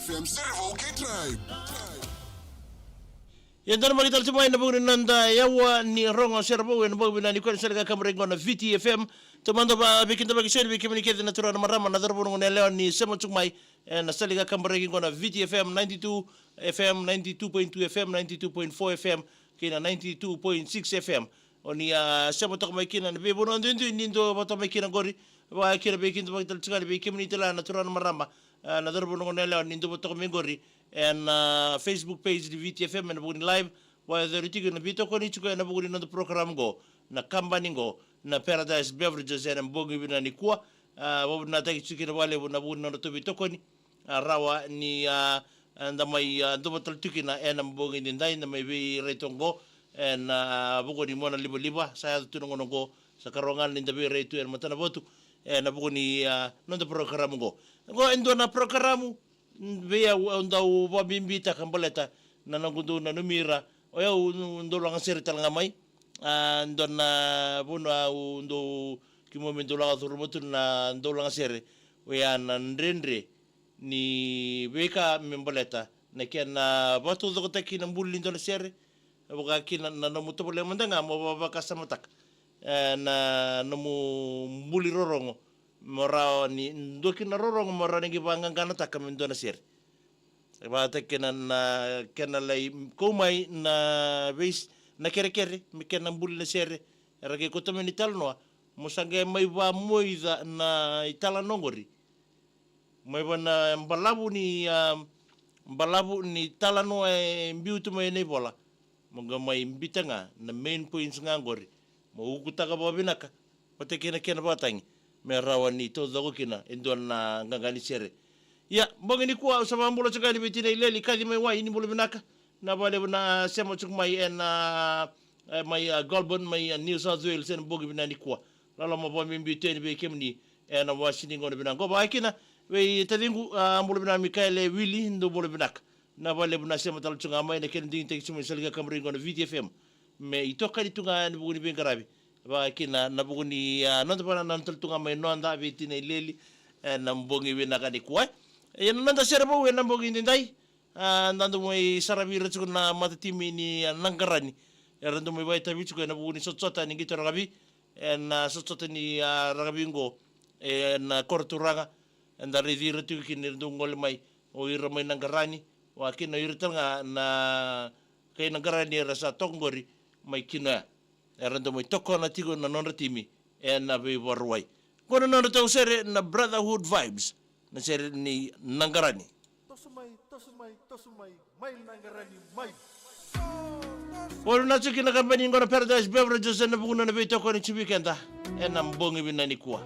FM Serevou Tribe. Yan doon makita semua na buong nanda yawa ni Rongo Serevou na buong binani ko sa kamering na VT FM. Tumando ba bikin tabagi share bikin communicate na tura na marama na darbo ng nelaw ni Semo Chukmay na sa liga kamering ko na VT FM 92 FM 92.2 FM 92.4 FM kina 92.6 FM. Oni Semo Chukmay kina na bibo no nindo bato may kina gori ba kina bikin tabagi talchika bikin nitila na tura na marama na darbo ng nelaw nindo bato kaming gori. And Facebook page di VTFM na buguni live wa dheritigo na vei-tokoni chuko na buguni na program go na kabani go na Paradise Beverages na mbongi bina ni kwa wa na taki chuki na wale na buguni na vei-tokoni rawa ni ndamai ndobotal chuki na mbongi ndai na mai vi retongo na buguni mona liba saya tunongo ngo sa karongan ni ndabi retu en matana botu na buguni na program go endo na prokaramu vea onda u bimbita kamboleta na nangundo na numira o ya ndo lang sere talanga mai ndo na buna ndo kimo mendo lang turmotu na ndo lang sere o ya na ndrendre ni beka memboleta na kena batu do taki na mbuli ndo na sere boka kina na nomuto bole mandanga mo baka samatak na nomu mbuli rorongo morao ni ndoki na rorong morao ni gibanga gana takamendo na sir. Bata kena lai komai na base na kere mi kena mbuli na sir. Rage ko tame ni talanoa musanga mai ba moida na talanongori. Mai ba na mbalabu ni talanoa mbiutu mai nei bola. Monga mai mbitanga na main points ngangori. Mo ukutaka babinaka. Pate kena batangi. Merawan ni to dago kina endon na ngangani sere ya mbongi ni kwa usama mbulo chakali bitina ileli kadi mai wa ini mbulo binaka na bale na Semo Chukmay mai Goulburn mai New South Wales en mbongi binani kwa lalo mo bombi mbiteni be kemni na wasini ngono binango ba kina we tadingu mbulo binami Mikael Willy ndo mbulo binaka na bale na Semo Talchunga mai na kendi tek sumi selga kamri ngono VTFM me itoka ditunga ni buguni bengarabi ba kina na buguni nanda pa na tultunga may nonda bitin ay leli na mbongi winaka ni kuwa yan nanda Serevou na mbongi ndai nando mo sarabira tsuko na matatimi ni nangkarani yarando mo baita bitsuko na buguni sotsota ni gito ragabi na sotsota ni ragabingo na korturanga na ridira tu kinirdo ngol mai o iramay nangkarani wa kina iritanga na kay nangkarani rasa tongori may kina erando mo toko na tigo na nonra timi na be warway kono nonra tau sere na brotherhood vibes na sere ni nangarani tosumay may nangarani may Oro na chuki na kabani ngona Paradise Beverages na buguna na vei-tokoni chibikenda na mbongi binani kuwa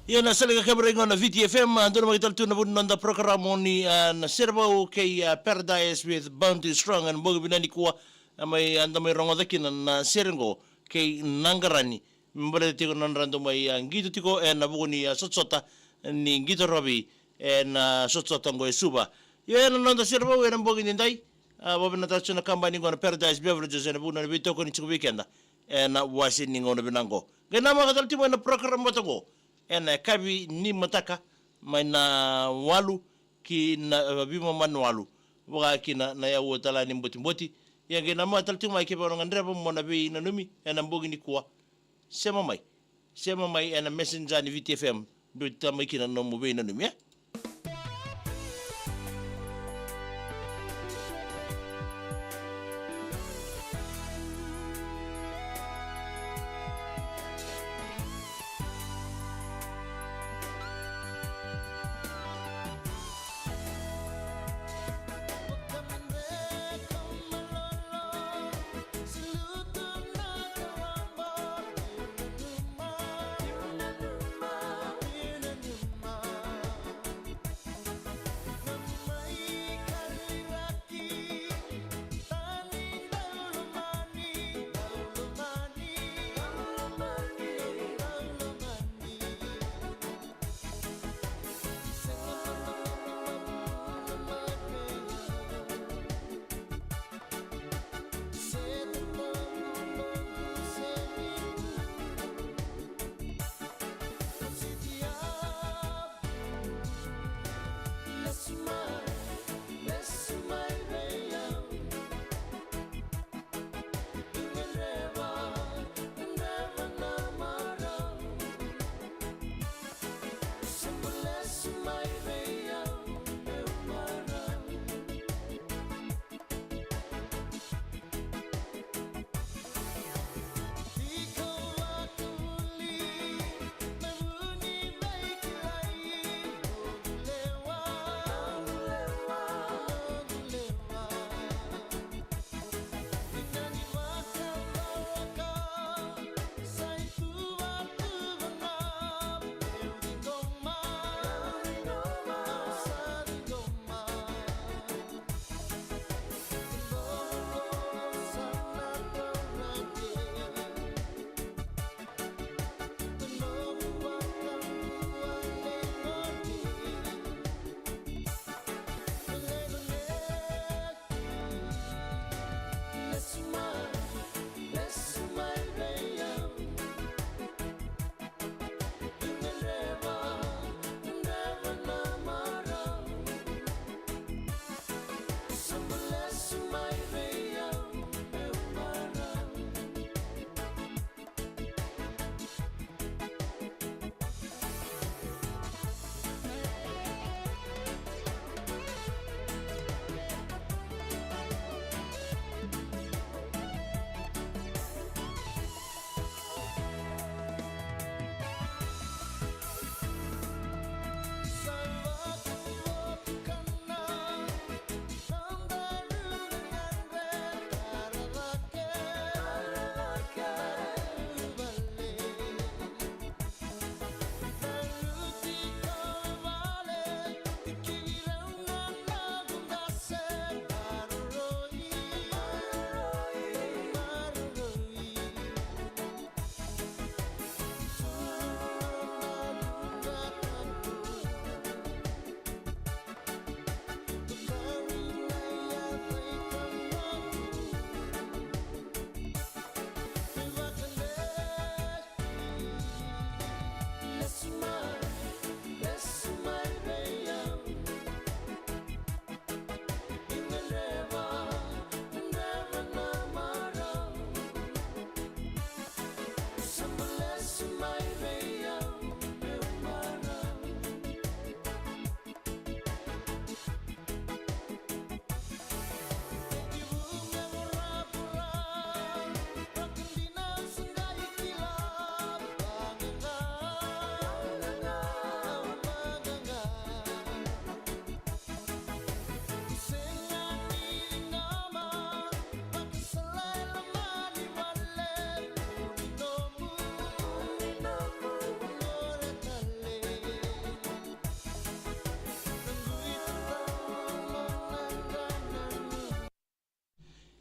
Ia na saliga kabarengo na VTFM andona magitaltu na bunno na parokaramu ni na Serevou kay Paradise with Bounty Strong and bogi binani kuwa may anda may rongodaki na serengo kay nangarani mbale tiko nanrando may ngito tiko na bugo ni sotsota ni ngito robi na sotsota ngo suba ia na nanda Serevou na bogi nindai bobi na tatsu na kabani ngo na Paradise Beverages na bugo na vei-tokoni chiku weekend na wasi ni ngo na binango gana magataltu mo na parokaramu batongo kabi ni mataka mai na walu ki na bima manualu voqa ki na ya wotala ni mboti ya ngena ma taltu mai ke bono ngandre mo na be na numi mbogi ni kuwa sema mai messenger ni VTFM do tamai ki na no mo be na numi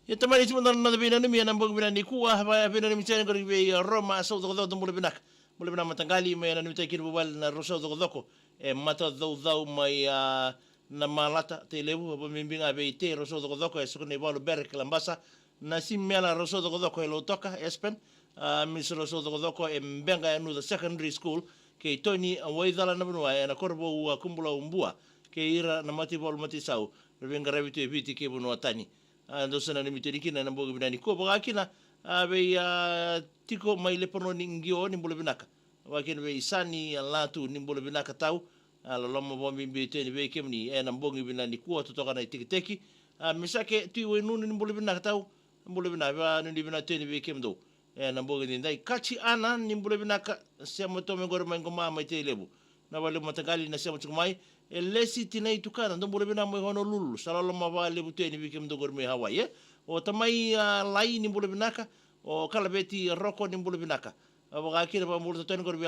Ya tamani semua na bina ni mian ambong bina ni kuah ba bina ni mitan gori be Roma so do do mule binak mule bina matangali me na ni mitan bubal na roso do doko e mata do mai na malata te levu ba mimbinga be te roso do doko e sukune balu berk lambasa na simela roso do doko e lotoka espen mis roso do doko e mbenga no the secondary school ke toni awai dala na vanua e na korbo kumbula umbua ke ira na mati bol mati sau benga rabitu e biti ke bunua tani ando sana ni miteri na mboga binani ko boga kina be tiko mai le pono ni ngio ni mbole binaka wa kina be isani latu ni mbole binaka tau ala lomo bombi bete ni be kemni na mboga binani ko to toka na tiki misake tu we nunu ni mbole binaka tau mbole binaka ni binaka ni be kemdo na mboga ni dai kachi ana ni mbole binaka sema to me gor mangoma mai te lebu na wale matagali na sema chukumai lesi tinai tukana ndo mbole bina mo hono lulu salalo mavale buteni bikem do gorme hawaye o tamai lai ni mbole binaka o kalabeti roko ni mbole binaka abaga kira ba mbole toni gorbe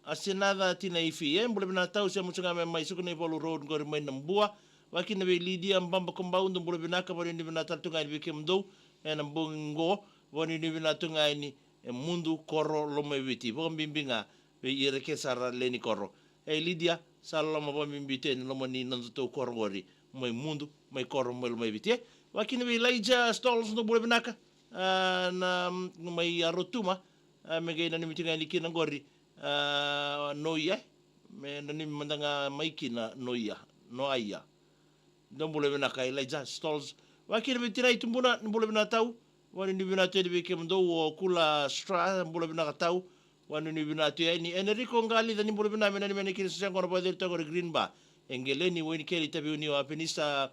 asenada tinai fi mbole binaka tau se mutunga me mai sukune bolu road gorme nambua wakina be lidia mbamba kombau ndo mbole binaka boni ni binaka tunga ni bikem do ena mbongo boni ni binaka tunga ni mundu koro lome viti bo bimbinga be ire ke sara leni koro Lidia sala ma bom mbite no mani nanzo to korgori mai mundu mai koro mai vite wakina be laija stalls no bole binaka na mai rotuma me ge na mitinga ni kina gori noia me na ni mandanga mai kina noia no bole binaka laija stalls wakina be tirai tumbuna no bole binaka tau wani ni binaka te be kemdo kula stra bole binaka tau wanu ni binatu ya ni Enrico ngali dani bulu bina mena ni mena kiri sisa kono pa delta kore green ba engele ni weni keri tabi uni wa penisa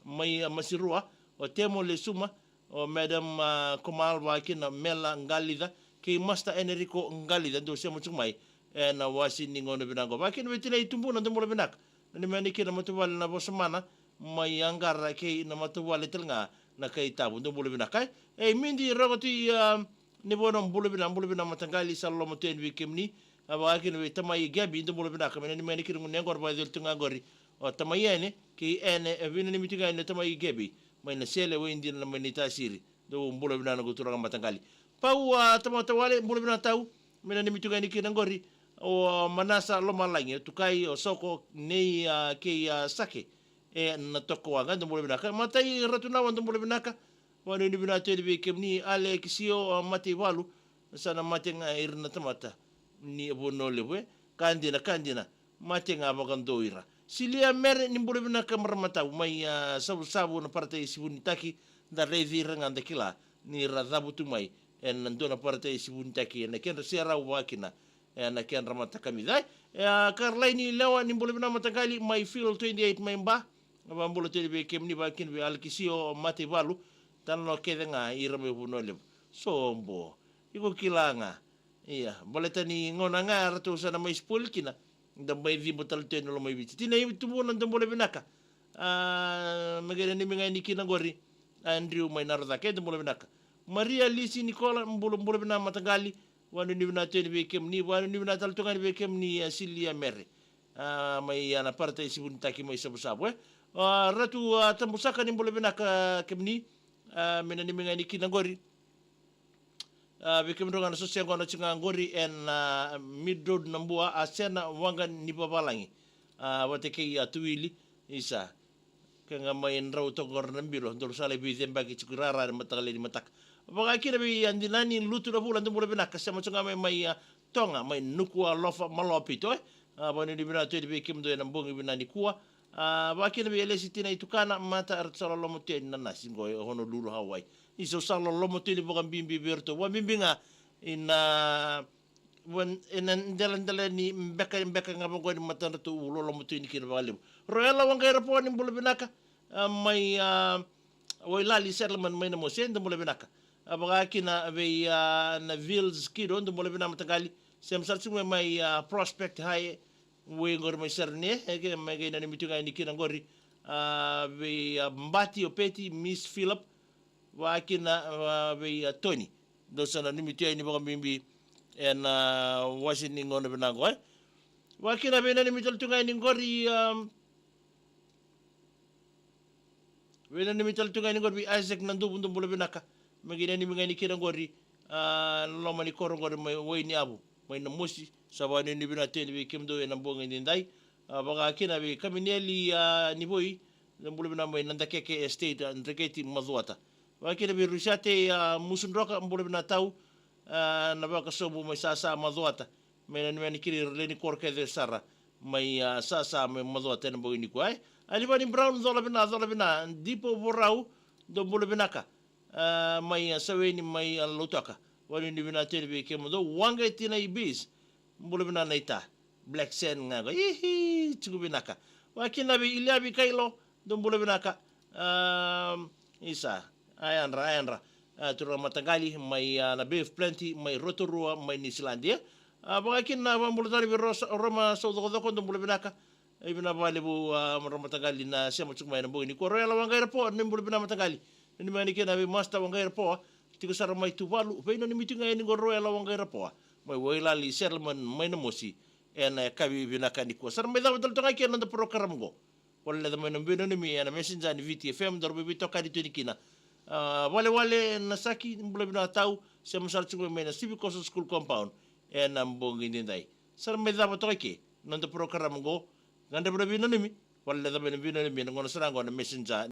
mai masirua o temo le suma o madam Komal wa kina mela ngali da ki masta Enrico ngali da do sema chumai na wasi ni ngono binango ba kina betina itumbu na bulu binak ni mena kiri matuwal na bosamana mai angara ki na matuwal telnga na kai tabu ndo bulu binakai mindi rogoti ni bono mbulu bina matangali sallo mo ten wikemni aba akino we tamai gabi ndo mbulu bina kamene ni meni kirungu ngor ba del tunga gori o tamai ene ki ene vina ni mitinga ene tamai gabi mai na sele we indi na meni tasiri do mbulu bina na gutura matangali pau tamata wale mbulu bina tau mena ni mitinga ni kina gori o manasa lo malangi tukai o soko nei ke sake na toko wanga ndo mbulu bina ka matai ratuna ndo mbulu bina ka wanu ni bina te be kemni ale kisio mate walu sana mate nga irna tamata ni bono lewe kandina mate nga bagando ira silia mer ni bulu bina kamar mata mai sabu na Paradise Beverages da revi ranga kila ni radhabu tumai en ndona Paradise Beverages na ken sera wakina na ken ramata kamidai karlaini lewa ni bulu bina matakali mai feel 28 memba bambulu te be kemni ba kin be al kisio mate walu talanoa nga ira me bunole sombo iko kilanga iya boleta ni ngona nga ratu sana mai spul kina da mai vi botal ten lo mai biti tina itu bona da bole binaka magere ni minga ni kina gori Andrew mai narda ke da bole binaka Maria Lisi Nicola mbolo bina matagali wanu ni bina ten be kem ni wanu ni bina tal tunga be kem ni Silia Mere mai ana Paradise Beverages mai sabu ratu tambusaka ni bole binaka kem ni mena ni minga ni kina gori bikim ronga na sosial kona chinga gori en mid road nambua asena wanga ni babalangi wate ke tuili isa kanga main rau to gor nambiro ndor sale bi zemba ki chikurara matakale ni matak baga kira bi andilani lutu na bulan tumbo binaka sama chinga mai tonga mai nukua lofa malopito bani ni bina tedi bikim do na mbongi bina ni kuwa bakina be lesitina itukana mata artsala lomo ten na nasingo hono lulu Hawaii iso sala lomo tedi bogam bimbi berto wa bimbinga ina wan enan dalan ni mbeka ngabo ngoni matana to ulo lomo tedi kira balim royala wanga rapo ni bulu binaka mai wailali settlement mai na mosen bulu binaka abaga kina be na villes kido bulu binaka tagali sem salsum mai prospect high we ngor mai serne ke mege na mitunga ni kina ngori be mbati opeti Miss Philip wa kina be Tony do sana ni mitunga ni bogam bimbi en washington ngona benango wa kina be na mitunga ni ngori Wena ni mital tunga ni ngori Isaac nandu bundu bula binaka. Magina ni mga ni kira ngori loma ni koro ngori may way ni abu. May namusi sawa ni binate ni kimdo e nambonga ni ndai. Baga kina bi kami neli ni boy bula bina may nandakeke estate ndreketi mazuata. Baga kina bi rusate musun roka bula bina tau na baka sobu may sasa mazuata. May ni kiri reni korke de sara. May sasa may mazuata na boy ni kuay. Alibani brown zola bina dipo borau do bula binaka may sawe ni may lutaka wani ni bina tele be kemo do wanga tina ibis bula bina naita black sen nga ihi chugu binaka wakina bi ilabi kailo do bula binaka isa ayanra tura matangali may na beef plenty may rotorua may nislandia bagakin na bula tari bi roma so do bula binaka ibina bale bu matagali na siya matsuk may nambo ni koro ala wangay po ni bulu bina matagali ni mani kina bi masta wangay po tigo sara may tubalu pe no ni mitinga ni koro ala wangay po may wailali serman may namosi en kabi bina kaniko sara may daw dal tangay kina na parokaramu go wala da may nambino ni mi ana messenger ni vei-tokoni darbe vei-tokani to ni kina wale nasaki bulu bina tau siya masarchuk may na civic school compound en ambong indinday sara may daw tangay ke nanda parokaramu go Ganda bina nimi, wala da bina nimi, ngono sarang ngono messenger.